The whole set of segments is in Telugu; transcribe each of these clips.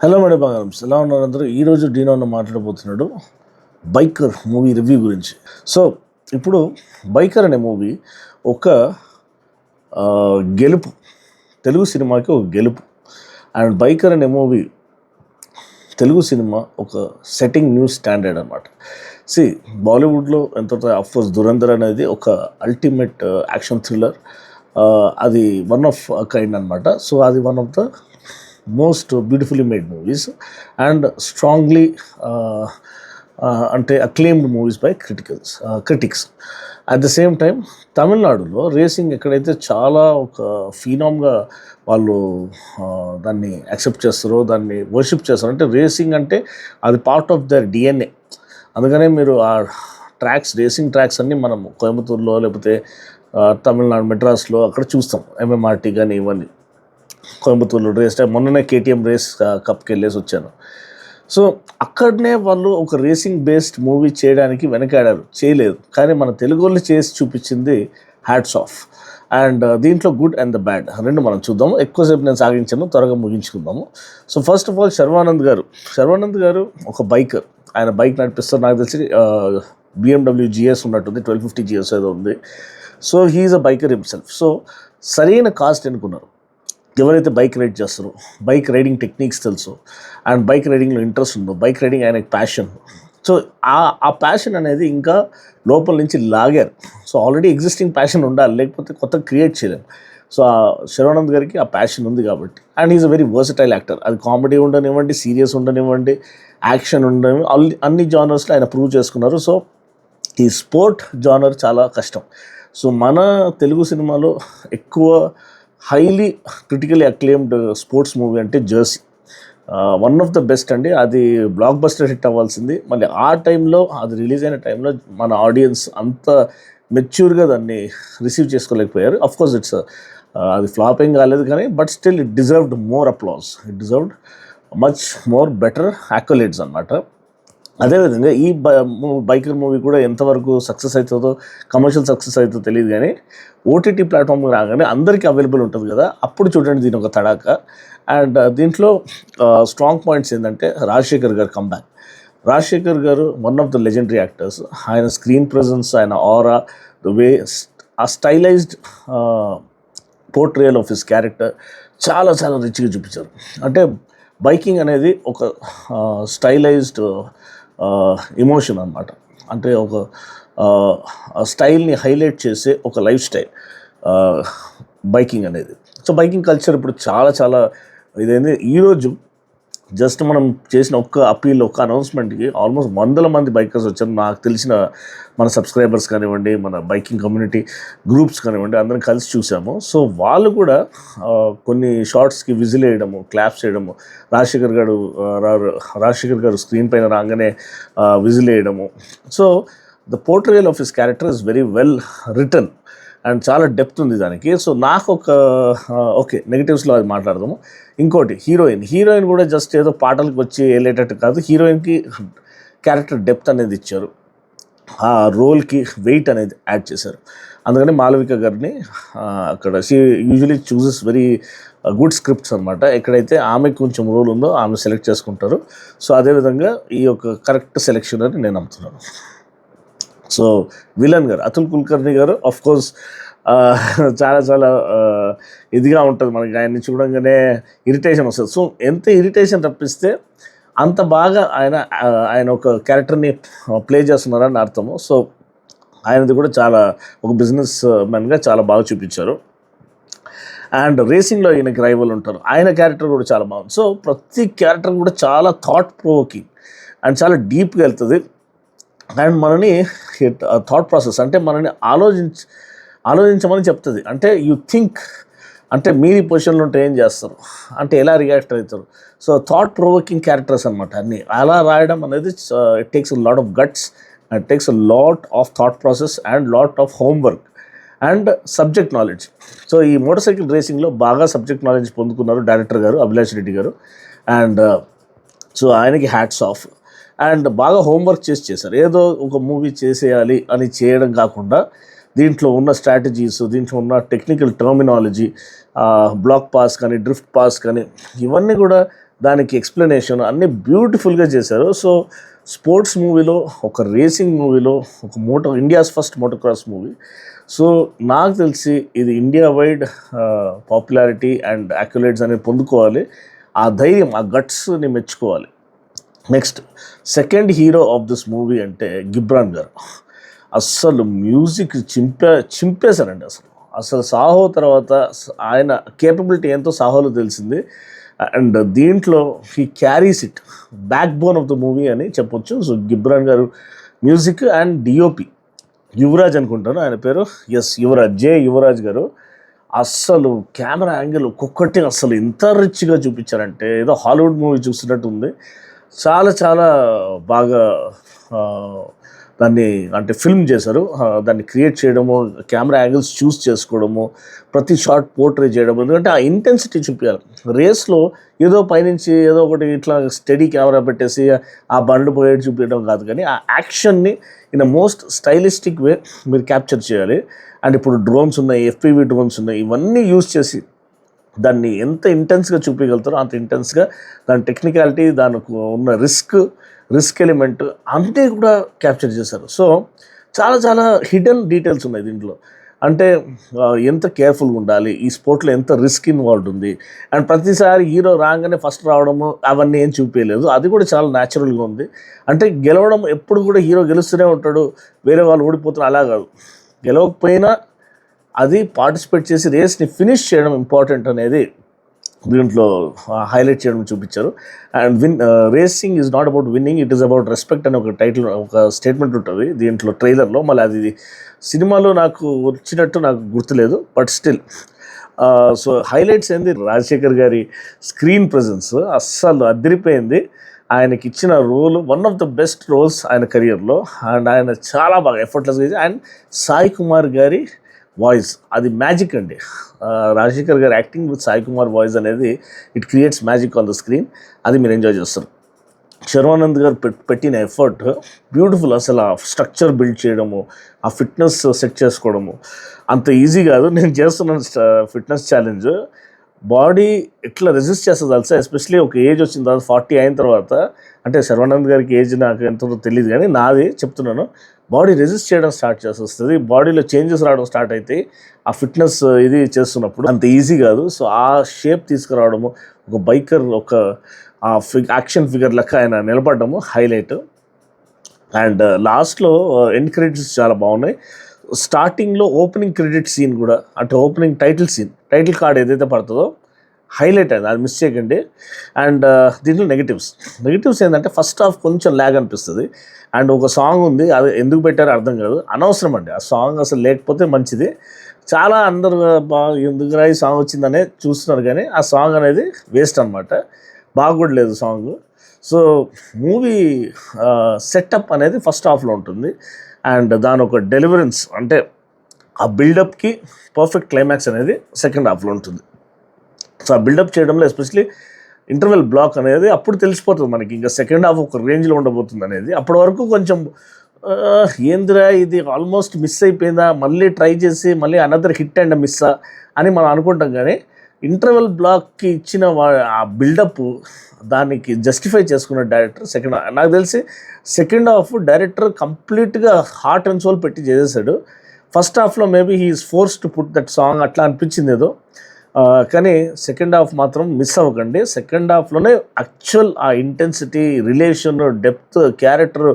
హలో మేడం బంగారమ్స్, ఎలా ఉన్నారు అందరూ? ఈరోజు డీనో మాట్లాడబోతున్నాడు బైకర్ మూవీ రివ్యూ గురించి. సో ఇప్పుడు బైకర్ అనే మూవీ ఒక గెలుపు, తెలుగు సినిమాకి ఒక గెలుపు. అండ్ బైకర్ అనే మూవీ తెలుగు సినిమా ఒక సెట్టింగ్ న్యూ స్టాండర్డ్ అనమాట. బాలీవుడ్లో ఎంత అఫ్కోర్స్ దురంధర్ అనేది ఒక అల్టిమేట్ యాక్షన్ థ్రిల్లర్, అది వన్ ఆఫ్ కైండ్ అనమాట. సో అది one of the most beautifully made movies and strongly అంటే acclaimed movies by critics. At the same time తమిళనాడులో రేసింగ్ ఎక్కడైతే చాలా ఒక ఫీనామ్గా వాళ్ళు దాన్ని యాక్సెప్ట్ చేస్తారో, దాన్ని వర్షిప్ చేస్తారో. అంటే రేసింగ్ అంటే అది పార్ట్ ఆఫ్ దర్ డిఎన్ఏ. అందుకనే మీరు ఆ రేసింగ్ ట్రాక్స్ అన్నీ మనం కోయంబత్తూరులో లేకపోతే తమిళనాడు మెడ్రాస్లో అక్కడ చూస్తాం. ఎంఎంఆర్టీ కానీ ఇవన్నీ కోయంబత్తూరులో రేస్ టైం. మొన్ననే కేటీఎం రేస్ కప్కి వెళ్ళేసి వచ్చాను. సో అక్కడనే వాళ్ళు ఒక రేసింగ్ బేస్డ్ మూవీ చేయడానికి వెనకాడారు, చేయలేదు. కానీ మన తెలుగు వాళ్ళు చేసి చూపించింది హ్యాట్స్ ఆఫ్. అండ్ దీంట్లో గుడ్ అండ్ ద బ్యాడ్ రెండు మనం చూద్దాము. ఎక్కువసేపు నేను సాగించాను, త్వరగా ముగించుకుందాము. So first of all Sharwanand garu ఒక బైకర్. ఆయన బైక్ నడిపిస్తారు, నాకు తెలిసి BMW GS ఉన్నట్టుంది, 1250 GS ఏదో ఉంది. సో హీఈస్ అ బైకర్ హిమ్సెల్ఫ్. సో సరైన కాస్ట్ ఎన్నుకున్నారు. ఎవరైతే బైక్ రైడ్ చేస్తారో, బైక్ రైడింగ్ టెక్నిక్స్ తెలుసు అండ్ బైక్ రైడింగ్లో ఇంట్రెస్ట్ ఉందో, బైక్ రైడింగ్ ఆయనకి ప్యాషన్. సో ఆ ప్యాషన్ అనేది ఇంకా లోపల నుంచి లాగారు. సో ఆల్రెడీ ఎగ్జిస్టింగ్ ప్యాషన్ ఉండాలి, లేకపోతే కొత్త క్రియేట్ చేయలేము. సో శర్వానంద్ గారికి ఆ ప్యాషన్ ఉంది కాబట్టి. And is a very versatile actor. అది కామెడీ ఉండనివ్వండి, సీరియస్ ఉండనివ్వండి, యాక్షన్ ఉండనివ్వండి, అన్ని జానర్స్లో ఆయన ప్రూవ్ చేసుకున్నారు. సో ఈ స్పోర్ట్ జానర్ చాలా కష్టం. సో మన తెలుగు సినిమాలో ఎక్కువ highly critically acclaimed sports movie అంటే Jersey. One of the best అండి. అది బ్లాక్ బస్టర్ హిట్ అవ్వాల్సింది. మళ్ళీ ఆ టైంలో, అది రిలీజ్ అయిన టైంలో మన ఆడియన్స్ అంత మెచ్యూర్గా దాన్ని రిసీవ్ చేసుకోలేకపోయారు. అఫ్కోర్స్ అది ఫ్లాపింగ్ కాలేదు, కానీ but still it deserved more applause, it deserved much more better accolades అనమాట. అదేవిధంగా ఈ బైకర్ మూవీ కూడా ఎంతవరకు సక్సెస్ అవుతుందో, కమర్షియల్ సక్సెస్ అవుతుందో తెలియదు, కానీ OTT ప్లాట్ఫామ్కి రాగానే అందరికీ అవైలబుల్ ఉంటుంది కదా, అప్పుడు చూడండి దీని ఒక తడాక. అండ్ దీంట్లో స్ట్రాంగ్ పాయింట్స్ ఏంటంటే రాజశేఖర్ గారు కంబ్యాక్. రాజశేఖర్ గారు one of the legendary actors. ఆయన స్క్రీన్ ప్రెజెన్స్, ఆయన ఆరా, ద వే, ఆ stylised portrayal of his character చాలా చాలా రిచ్గా చూపించారు. అంటే బైకింగ్ అనేది ఒక స్టైలైజ్డ్ ఎమోషన్ అనమాట. అంటే ఒక స్టైల్ని హైలైట్ చేసే ఒక లైఫ్ స్టైల్ బైకింగ్ అనేది. సో బైకింగ్ కల్చర్ ఇప్పుడు చాలా చాలా ఇదైంది. ఈరోజు జస్ట్ మనం చేసిన ఒక్క అప్పీల్, ఒక్క అనౌన్స్మెంట్కి ఆల్మోస్ట్ 100 మంది బైకర్స్ వచ్చారు. నాకు తెలిసిన మన సబ్స్క్రైబర్స్ కానివ్వండి, మన బైకింగ్ కమ్యూనిటీ గ్రూప్స్ కానివ్వండి, అందరం కలిసి చూసాము. సో వాళ్ళు కూడా కొన్ని షార్ట్స్కి విజిల్ వేయడము, క్లాప్స్ చేయడము, రాజశేఖర్ గారు స్క్రీన్ పైన రాగానే విజిల్ వేయడము. So the portrayal of his character is very well return and చాలా డెప్త్ ఉంది దానికి. సో నాకు ఓకే, నెగిటివ్స్లో అది మాట్లాడదాము. ఇంకోటి హీరోయిన్ కూడా జస్ట్ ఏదో పాటలకు వచ్చి వెళ్ళేటట్టు కాదు. హీరోయిన్కి క్యారెక్టర్ డెప్త్ అనేది ఇచ్చారు, ఆ రోల్కి వెయిట్ అనేది యాడ్ చేశారు. అందుకని మాళవిక గారిని అక్కడ she usually chooses very good scripts అనమాట. ఎక్కడైతే ఆమెకు కొంచెం రోల్ ఉందో ఆమె సెలెక్ట్ చేసుకుంటారు. సో అదేవిధంగా ఈ యొక్క కరెక్ట్ సెలెక్షన్ అని నేను నమ్ముతున్నాను. సో విలన్ గారు అతుల్ కుల్కర్ణి గారు అఫ్కోర్స్ చాలా చాలా ఇదిగా ఉంటుంది మనకి. ఆయన్ని చూడంగానే ఇరిటేషన్ వస్తుంది. సో ఎంత ఇరిటేషన్ తప్పిస్తే అంత బాగా ఆయన ఒక క్యారెక్టర్ని ప్లే చేస్తున్నారని అర్థము. సో ఆయనది కూడా చాలా ఒక బిజినెస్ మ్యాన్గా చాలా బాగా చూపించారు. అండ్ రేసింగ్లో ఈయనకి రైవల్ ఉంటారు, ఆయన క్యారెక్టర్ కూడా చాలా బాగుంది. సో ప్రతి క్యారెక్టర్ కూడా చాలా థాట్ ప్రొవోకింగ్ అండ్ చాలా డీప్గా వెళ్తుంది. అండ్ మనని థాట్ ప్రాసెస్ అంటే మనని ఆలోచించమని చెప్తుంది. అంటే యూ థింక్, అంటే మీరు ఈ పొజిషన్లో ఉంటే ఏం చేస్తారు, అంటే ఎలా రియాక్ట్ అవుతారు. సో థాట్ ప్రొవోకింగ్ క్యారెక్టర్స్ అనమాట అన్నీ. అలా రాయడం అనేది it takes a lot of guts and it takes a lot of thought process and lot of homework and subject knowledge. So ఈ మోటార్ సైకిల్ రేసింగ్లో బాగా సబ్జెక్ట్ నాలెడ్జ్ పొందుకున్నారు డైరెక్టర్ గారు అభిలాష్ రెడ్డి గారు. అండ్ సో ఆయనకి హ్యాట్స్ ఆఫ్. అండ్ బాగా హోంవర్క్ చేశారు. ఏదో ఒక మూవీ చేసేయాలి అని చేయడం కాకుండా దీంట్లో ఉన్న స్ట్రాటజీస్, దీంట్లో ఉన్న టెక్నికల్ టర్మినాలజీ, బ్లాక్ పాస్ కానీ డ్రిఫ్ట్ పాస్ కానీ ఇవన్నీ కూడా దానికి ఎక్స్ప్లెనేషన్ అన్నీ బ్యూటిఫుల్గా చేశారు. సో స్పోర్ట్స్ మూవీలో, ఒక రేసింగ్ మూవీలో, ఒక India's first motocross movie. So నాకు తెలిసి ఇది India wide popularity and accolades అనేవి పొందుకోవాలి. ఆ ధైర్యం, ఆ గట్స్ని మెచ్చుకోవాలి. Next second hero of this movie అంటే గిబ్రాన్ గారు. అస్సలు మ్యూజిక్ చింపేశారండి. అసలు సాహో తర్వాత ఆయన కేపబిలిటీ ఎంతో సాహోలో తెలిసింది. అండ్ దీంట్లో he carries it, back bone of the movie అని చెప్పొచ్చు. సో గిబ్రాన్ గారు మ్యూజిక్ అండ్ డిఓపి యువరాజ్ అనుకుంటాను ఆయన పేరు, యువరాజ్, యువరాజ్ గారు. అస్సలు కెమెరా యాంగిల్ ఒక్కొక్కటి అస్సలు ఎంత రిచ్గా చూపించారంటే ఏదో హాలీవుడ్ మూవీ చూసినట్టు ఉంది. చాలా చాలా బాగా దాన్ని అంటే ఫిల్మ్ చేశారు. దాన్ని క్రియేట్ చేయడము, కెమెరా యాంగిల్స్ చూస్ చేసుకోవడము, ప్రతి షాట్ పోర్ట్రే చేయడం. ఎందుకంటే ఆ ఇంటెన్సిటీ చూపించాలి. రేస్లో ఏదో పైనుంచి ఏదో ఒకటి ఇట్లా స్టడీ కెమెరా పెట్టేసి ఆ బండ్లు పోయేది చూపించడం కాదు, కానీ ఆ యాక్షన్ని ఇన్ అ మోస్ట్ స్టైలిస్టిక్ వే మీరు క్యాప్చర్ చేయాలి. అండ్ ఇప్పుడు డ్రోన్స్ ఉన్నాయి, FPV డ్రోన్స్ ఉన్నాయి, ఇవన్నీ యూజ్ చేసి దాన్ని ఎంత ఇంటెన్స్గా చూపించగలుగుతారో అంత ఇంటెన్స్గా దాని టెక్నికాలిటీ, దానికి ఉన్న రిస్క్ ఎలిమెంట్ అంతే కూడా క్యాప్చర్ చేశారు. సో చాలా చాలా హిడెన్ డీటెయిల్స్ ఉన్నాయి దీంట్లో. అంటే ఎంత కేర్ఫుల్గా ఉండాలి, ఈ స్పోర్ట్లో ఎంత రిస్క్ ఇన్వాల్వ్ ఉంది. అండ్ ప్రతిసారి హీరో రాగానే ఫస్ట్ రావడము అవన్నీ ఏం చూపించలేదు. అది కూడా చాలా న్యాచురల్గా ఉంది. అంటే గెలవడం ఎప్పుడు కూడా హీరో గెలుస్తూనే ఉంటాడు, వేరే వాళ్ళు ఓడిపోతున్నారు అలా కాదు. గెలవకపోయినా అది పార్టిసిపేట్ చేసి రేస్ని ఫినిష్ చేయడం ఇంపార్టెంట్ అనేది దీంట్లో హైలైట్ చేయడం చూపించారు. And racing is not about winnowing, it is about respect అని ఒక టైటిల్, ఒక స్టేట్మెంట్ ఉంటుంది దీంట్లో ట్రైలర్లో. మళ్ళీ అది సినిమాలో నాకు వచ్చినట్టు నాకు గుర్తులేదు, బట్ స్టిల్. సో హైలైట్స్ ఏంది, రాజశేఖర్ గారి స్క్రీన్ ప్రజెన్స్ అస్సలు అదిరిపోయింది. ఆయనకి ఇచ్చిన role one of the best roles ఆయన కెరియర్లో. అండ్ ఆయన చాలా బాగా ఎఫర్ట్లెస్గా. అండ్ సాయి కుమార్ గారి వాయిస్ అది మ్యాజిక్ అండి. రాజశేఖర్ గారి acting with Sai Kumar voice అనేది it creates magic on the screen. అది మీరు ఎంజాయ్ చేస్తారు. శర్వానంద్ గారు పెట్టిన ఎఫర్ట్ బ్యూటిఫుల్. అసలు ఆ స్ట్రక్చర్ బిల్డ్ చేయడము, ఆ ఫిట్నెస్ సెట్ చేసుకోవడము అంత ఈజీ కాదు. నేను చేస్తున్న ఫిట్నెస్ ఛాలెంజ్ బాడీ ఎట్లా రెసిస్ట్ చేస్తుంది తెలుసా. ఎస్పెషలీ ఒక ఏజ్ వచ్చిన తర్వాత 40 అయిన తర్వాత, అంటే శర్వానంద్ గారికి ఏజ్ నాకు ఎంతో తెలియదు కానీ నాది చెప్తున్నాను, బాడీ రెసిస్ట్ చేయడం స్టార్ట్ చేస్తుంది. బాడీలో చేంజెస్ రావడం స్టార్ట్ అయితే ఆ ఫిట్నెస్ ఇది చేస్తున్నప్పుడు అంత ఈజీ కాదు. సో ఆ షేప్ తీసుకురావడము, ఒక బైకర్, ఒక యాక్షన్ ఫిగర్ లెక్క ఆయన నిలబడము హైలైట్. అండ్ లాస్ట్లో ఎండ్ క్రెడిట్స్ చాలా బాగున్నాయి. స్టార్టింగ్లో ఓపెనింగ్ క్రెడిట్ సీన్ కూడా, అంటే ఓపెనింగ్ టైటిల్ కార్డ్ ఏదైతే పడుతుందో హైలైట్ అయింది, అది మిస్ చేయకండి. అండ్ దీంట్లో నెగిటివ్స్ ఏంటంటే ఫస్ట్ హాఫ్ కొంచెం ల్యాగ్ అనిపిస్తుంది. అండ్ ఒక సాంగ్ ఉంది, అది ఎందుకు పెట్టారో అర్థం కాదు, అనవసరం అండి. ఆ సాంగ్ అసలు లేకపోతే మంచిది. చాలా అందరు ఎందుకురా ఈ సాంగ్ వచ్చిందనే చూస్తున్నారు, కానీ ఆ సాంగ్ అనేది వేస్ట్ అనమాట, బాగులేదు సాంగ్. సో మూవీ సెటప్ అనేది ఫస్ట్ హాఫ్లో ఉంటుంది. అండ్ దాని ఒక డెలివరెన్స్, అంటే ఆ బిల్డప్కి పర్ఫెక్ట్ క్లైమాక్స్ అనేది సెకండ్ హాఫ్లో ఉంటుంది. సో ఆ బిల్డప్ చేయడంలో ఎస్పెషలీ ఇంటర్వెల్ బ్లాక్ అనేది అప్పుడు తెలిసిపోతుంది మనకి, ఇంకా సెకండ్ హాఫ్ ఒక రేంజ్లో ఉండబోతుంది అనేది. అప్పటి వరకు కొంచెం ఏందిరా ఇది ఆల్మోస్ట్ మిస్ అయిపోయిందా, మళ్ళీ ట్రై చేసి మళ్ళీ అనదర్ హిట్ అండ్ మిస్సా అని మనం అనుకుంటాం. కానీ ఇంటర్వెల్ బ్లాక్కి ఇచ్చిన ఆ బిల్డప్ దానికి జస్టిఫై చేసుకున్న డైరెక్టర్ నాకు తెలిసి సెకండ్ హాఫ్ డైరెక్టర్ కంప్లీట్గా హార్ట్ అండ్ సోల్ పెట్టి చేసేసాడు. ఫస్ట్ హాఫ్లో maybe he is force to put that song అట్లా అనిపించింది ఏదో, కానీ సెకండ్ హాఫ్ మాత్రం మిస్ అవ్వకండి. సెకండ్ హాఫ్లోనే యాక్చువల్ ఆ ఇంటెన్సిటీ, రిలేషన్, డెప్త్, క్యారెక్టర్,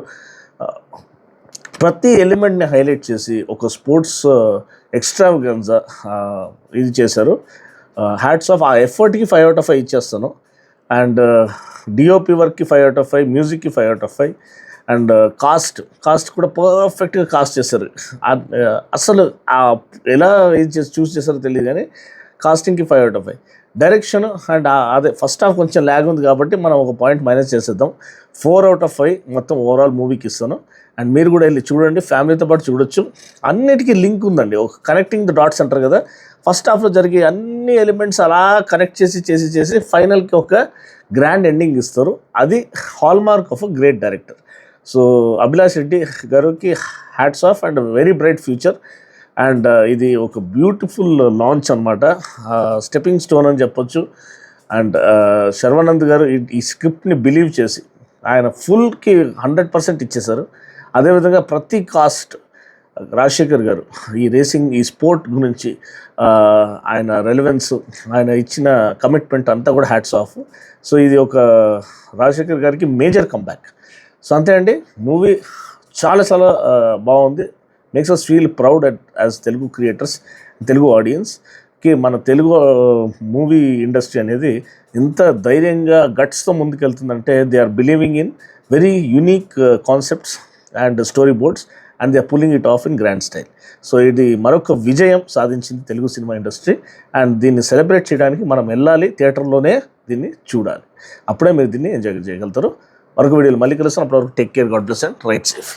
ప్రతి ఎలిమెంట్ని హైలైట్ చేసి ఒక స్పోర్ట్స్ ఎక్స్ట్రావగెన్సా ఇది చేశారు. Hats off. ఆ ఎఫర్ట్కి 5 out of 5 ఇచ్చేస్తాను. అండ్ డిఓపి వర్క్కి 5 out of 5, మ్యూజిక్కి 5 out of 5. అండ్ కాస్ట్ కూడా పర్ఫెక్ట్గా కాస్ట్ చేశారు. అసలు ఎలా ఇది చేసి చూస్ చేశారో తెలియదు, కానీ కాస్టింగ్కి 5 out of 5. డైరెక్షన్ అండ్ అదే ఫస్ట్ హాఫ్ కొంచెం ల్యాగ్ ఉంది కాబట్టి మనం ఒక పాయింట్ మైనస్ చేసేద్దాం. 4 out of 5 మొత్తం ఓవరాల్ మూవీకి ఇస్తాను. అండ్ మీరు కూడా వెళ్ళి చూడండి, ఫ్యామిలీతో పాటు చూడొచ్చు. అన్నిటికీ లింక్ ఉందండి, ఒక కనెక్టింగ్ ద డాట్స్ అంటారు కదా. ఫస్ట్ హాఫ్లో జరిగే అన్ని ఎలిమెంట్స్ అలా కనెక్ట్ చేసి ఫైనల్కి ఒక గ్రాండ్ ఎండింగ్ ఇస్తారు. అది hallmark of a great director. So Abhilash Reddy గారికి hats off and very bright future. And ఇది ఒక బ్యూటిఫుల్ లాంచ్ అనమాట, స్టెప్పింగ్ స్టోన్ అని చెప్పొచ్చు. అండ్ శర్వానంద్ గారు ఈ స్క్రిప్ట్ని బిలీవ్ చేసి ఆయన ఫుల్కి 100% ఇచ్చేశారు. అదేవిధంగా ప్రతి కాస్ట్ రాజశేఖర్ గారు ఈ రేసింగ్ ఈ స్పోర్ట్ గురించి ఆయన రెలవెన్స్ ఆయన ఇచ్చిన కమిట్మెంట్ అంతా కూడా హ్యాట్స్ ఆఫ్. సో ఇది ఒక రాజశేఖర్ గారికి మేజర్ కంబ్యాక్. సో అంతే అండి, మూవీ చాలా చాలా బాగుంది. Makes us feel proud as Telugu creators, Telugu ఆడియన్స్కి మన తెలుగు మూవీ ఇండస్ట్రీ అనేది ఇంత ధైర్యంగా గట్స్తో ముందుకెళ్తుందంటే they are believing in very unique concepts and storyboards and they are pulling it off in grand style. So ఇది మరొక విజయం సాధించింది తెలుగు సినిమా ఇండస్ట్రీ. అండ్ దీన్ని సెలబ్రేట్ చేయడానికి మనం వెళ్ళాలి, థియేటర్లోనే దీన్ని చూడాలి. అప్పుడే మీరు దీన్ని ఎంజాయ్ చేయగలుగుతారు. మరొక వీడియోలో మళ్ళీ కలుస్తాను. అప్పటివరకు take care, God bless and right safe.